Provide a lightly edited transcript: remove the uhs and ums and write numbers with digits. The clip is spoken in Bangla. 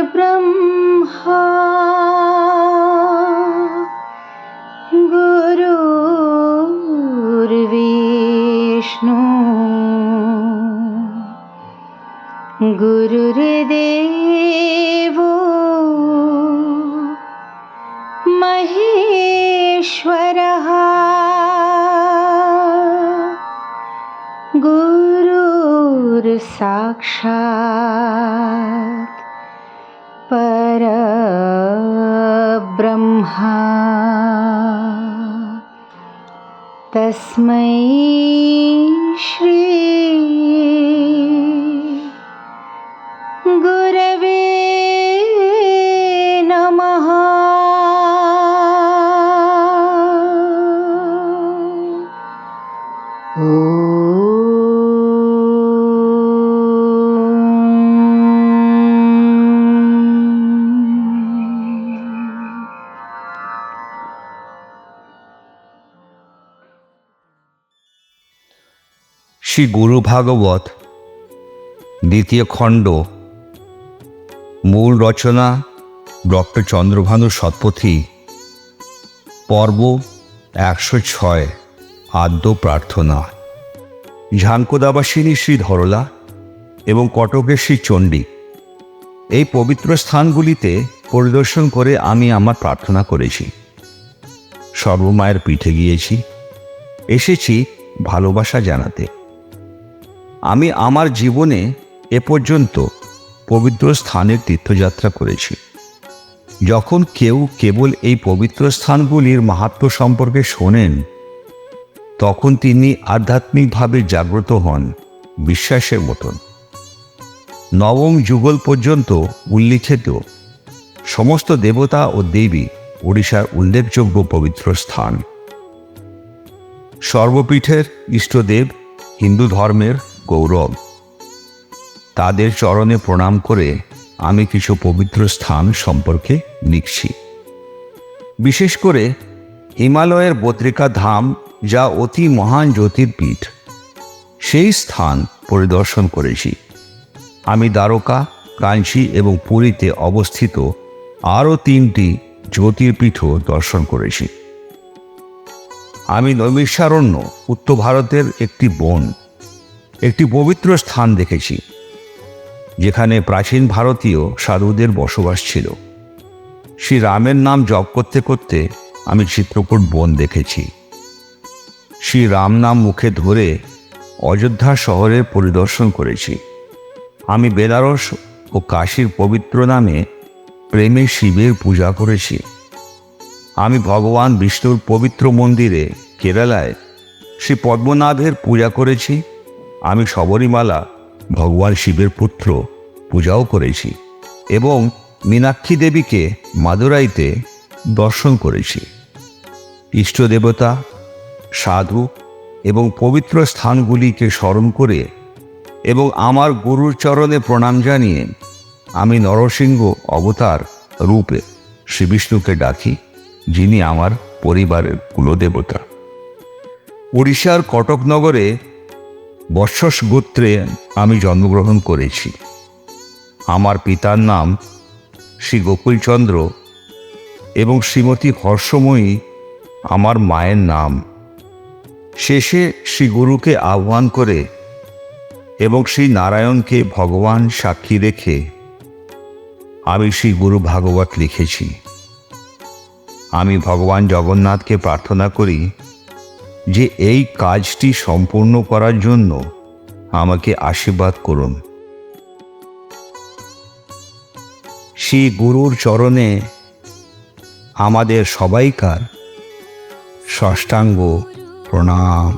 गुरुर्ब्रह्मा गुरुर्विष्णु गुरुर्देवो महेश्वरः गुरुर्साक्षात् परब्रह्मा तस्मै श्री गुरवे नमः। শ্রী গুরু ভাগবত দ্বিতীয় খণ্ড, মূল রচনা ডক্টর চন্দ্রভানু শতপথী, পর্ব 106, আদ্য প্রার্থনা। ঝাঙ্কুদাবাসিনী শ্রী ধরলা এবং কটকের শ্রী চণ্ডী, এই পবিত্র স্থানগুলিতে পরিদর্শন করে আমি আমার প্রার্থনা করেছি। সর্বমায়ের পীঠে গিয়েছি, এসেছি ভালোবাসা জানাতে। আমি আমার জীবনে এ পর্যন্ত পবিত্র স্থানের তীর্থযাত্রা করেছি। যখন কেউ কেবল এই পবিত্র স্থানগুলির মাহাত্ম্য সম্পর্কে শোনেন, তখন তিনি আধ্যাত্মিকভাবে জাগ্রত হন বিশ্বাসের মতন। নবম যুগল পর্যন্ত উল্লিখিত সমস্ত দেবতা ও দেবী ওড়িশার উল্লেখযোগ্য পবিত্র স্থান। সর্বপীঠের ইষ্টদেব হিন্দু ধর্মের গৌরব। তাদের চরণে প্রণাম করে আমি কিছু পবিত্র স্থান সম্পর্কে লিখছি। বিশেষ করে হিমালয়ের বদ্রিকা ধাম, যা অতি মহান জ্যোতির্পীঠ, সেই স্থান পরিদর্শন করেছি। আমি দ্বারকা, কাঞ্চি এবং পুরীতে অবস্থিত আরও 3টি জ্যোতির্পীঠও দর্শন করেছি। আমি নৈমিষারণ্য, উত্তর ভারতের একটি বন, একটি পবিত্র স্থান দেখেছি, যেখানে প্রাচীন ভারতীয় সাধুদের বসবাস ছিল। শ্রী রামের নাম জপ করতে করতে আমি চিত্রকূট বন দেখেছি। শ্রী রাম নাম মুখে ধরে অযোধ্যা শহরের পরিদর্শন করেছি। আমি বেনারস ও কাশীর পবিত্র নামে প্রেমে শিবের পূজা করেছি। আমি ভগবান বিষ্ণুর পবিত্র মন্দিরে কেরালায় শ্রী পদ্মনাভের পূজা করেছি। আমি শবরীমালা ভগবান শিবের পুত্র পূজাও করেছি এবং মীনাক্ষী দেবীকে মাদুরাইতে দর্শন করেছি। ইষ্টদেবতা, সাধু এবং পবিত্র স্থানগুলিকে স্মরণ করে এবং আমার গুরুর চরণে প্রণাম জানিয়ে আমি নরসিংহ অবতার রূপে শ্রীবিষ্ণুকে ডাকি, যিনি আমার পরিবারের কুলদেবতা। উড়িষ্যার কটক নগরে বৎসস গোত্রে আমি জন্মগ্রহণ করেছি। আমার পিতার নাম শ্রী গোকুলচন্দ্র এবং শ্রীমতী হর্ষময়ী আমার মায়ের নাম। শেষে শ্রী গুরুকে আহ্বান করে এবং শ্রী নারায়ণকে ভগবান সাক্ষী রেখে আমি শ্রী গুরু ভাগবত লিখেছি। আমি ভগবান জগন্নাথকে প্রার্থনা করি যে এই কাজটি সম্পূর্ণ করার জন্য আমাকে আশীর্বাদ করুন। শ্রী গুরুর চরণে আমাদের সবাইকার সাষ্টাঙ্গ প্রণাম।